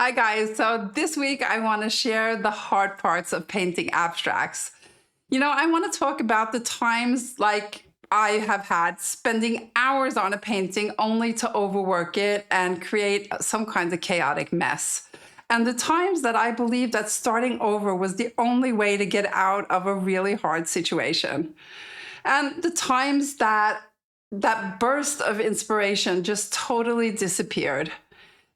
Hi guys, so this week I want to share the hard parts of painting abstracts. I want to talk about the times like I have had spending hours on a painting only to overwork it and create some kind of chaotic mess. And the times that I believe that starting over was the only way to get out of a really hard situation. And the times that burst of inspiration just totally disappeared.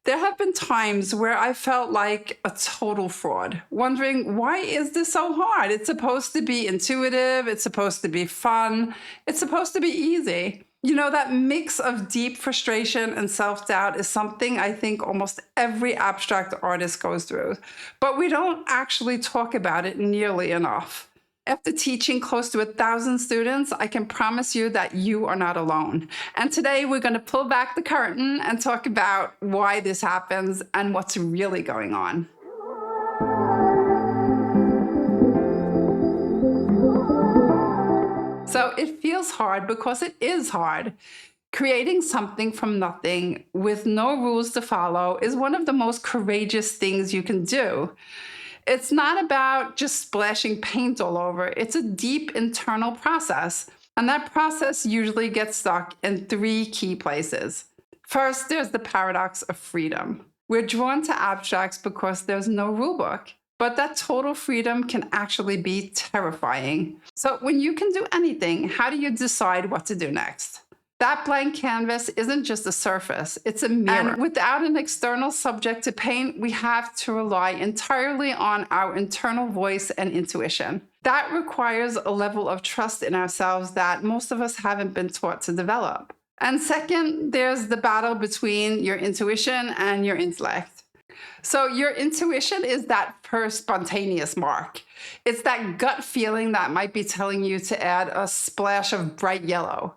There have been times where I felt like a total fraud, wondering, why is this so hard? It's supposed to be intuitive, it's supposed to be fun, it's supposed to be easy. That mix of deep frustration and self-doubt is something I think almost every abstract artist goes through, but we don't actually talk about it nearly enough. After teaching close to 1,000 students, I can promise you that you are not alone. And today we're going to pull back the curtain and talk about why this happens and what's really going on. So it feels hard because it is hard. Creating something from nothing with no rules to follow is one of the most courageous things you can do. It's not about just splashing paint all over. It's a deep internal process. And that process usually gets stuck in 3 key places. First, there's the paradox of freedom. We're drawn to abstracts because there's no rule book. But that total freedom can actually be terrifying. So when you can do anything, how do you decide what to do next? That blank canvas isn't just a surface, it's a mirror. And without an external subject to paint, we have to rely entirely on our internal voice and intuition. That requires a level of trust in ourselves that most of us haven't been taught to develop. And second, there's the battle between your intuition and your intellect. So your intuition is that first spontaneous mark. It's that gut feeling that might be telling you to add a splash of bright yellow.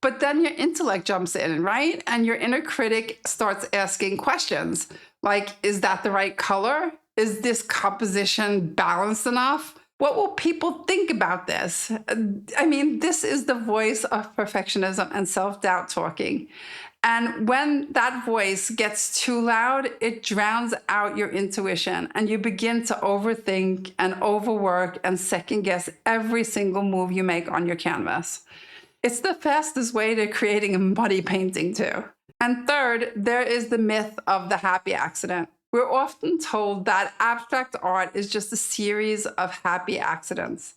But then your intellect jumps in, right? And your inner critic starts asking questions like, is that the right color? Is this composition balanced enough? What will people think about this? This is the voice of perfectionism and self-doubt talking. And when that voice gets too loud, it drowns out your intuition and you begin to overthink and overwork and second guess every single move you make on your canvas. It's the fastest way to creating a muddy painting too. And third, there is the myth of the happy accident. We're often told that abstract art is just a series of happy accidents.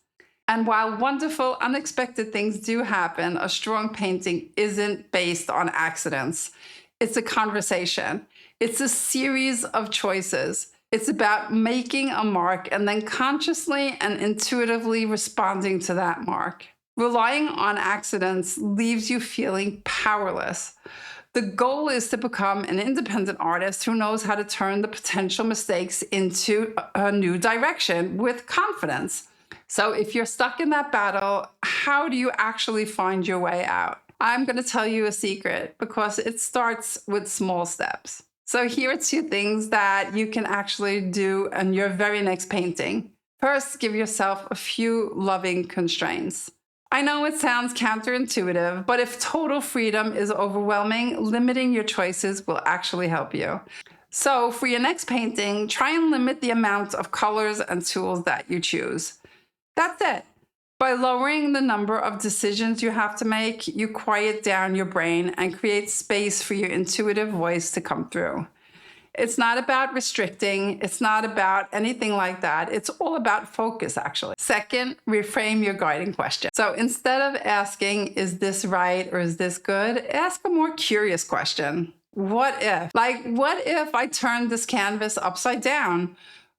And while wonderful, unexpected things do happen, a strong painting isn't based on accidents. It's a conversation. It's a series of choices. It's about making a mark and then consciously and intuitively responding to that mark. Relying on accidents leaves you feeling powerless. The goal is to become an independent artist who knows how to turn the potential mistakes into a new direction with confidence. So if you're stuck in that battle, how do you actually find your way out? I'm going to tell you a secret because it starts with small steps. So here are 2 things that you can actually do in your very next painting. First, give yourself a few loving constraints. I know it sounds counterintuitive, but if total freedom is overwhelming, limiting your choices will actually help you. So for your next painting, try and limit the amount of colors and tools that you choose. That's it. By lowering the number of decisions you have to make, you quiet down your brain and create space for your intuitive voice to come through. It's not about restricting. It's not about anything like that. It's all about focus, actually. Second, reframe your guiding question. So instead of asking, is this right or is this good? Ask a more curious question. What if? What if I turn this canvas upside down?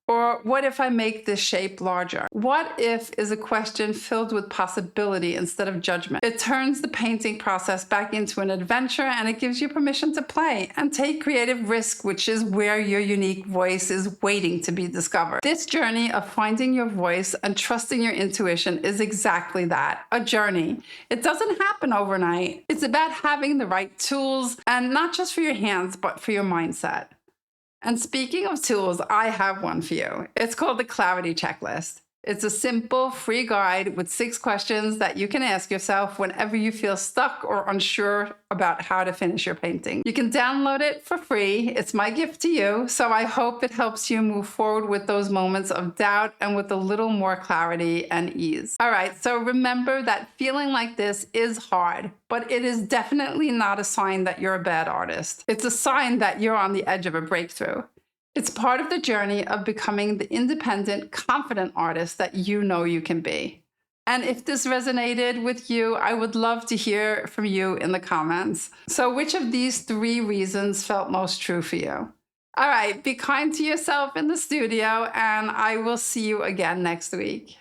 Or what if I make this shape larger? What if is a question filled with possibility instead of judgment. It turns the painting process back into an adventure and it gives you permission to play and take creative risk, which is where your unique voice is waiting to be discovered. This journey of finding your voice and trusting your intuition is exactly that, a journey. It doesn't happen overnight. It's about having the right tools and not just for your hands, but for your mindset. And speaking of tools, I have one for you. It's called the Clarity Checklist. It's a simple, free guide with 6 questions that you can ask yourself whenever you feel stuck or unsure about how to finish your painting. You can download it for free. It's my gift to you. So I hope it helps you move forward with those moments of doubt and with a little more clarity and ease. All right, so remember that feeling like this is hard, but it is definitely not a sign that you're a bad artist. It's a sign that you're on the edge of a breakthrough. It's part of the journey of becoming the independent, confident artist that you know you can be. And if this resonated with you, I would love to hear from you in the comments. So, which of these 3 reasons felt most true for you? All right, be kind to yourself in the studio, and I will see you again next week.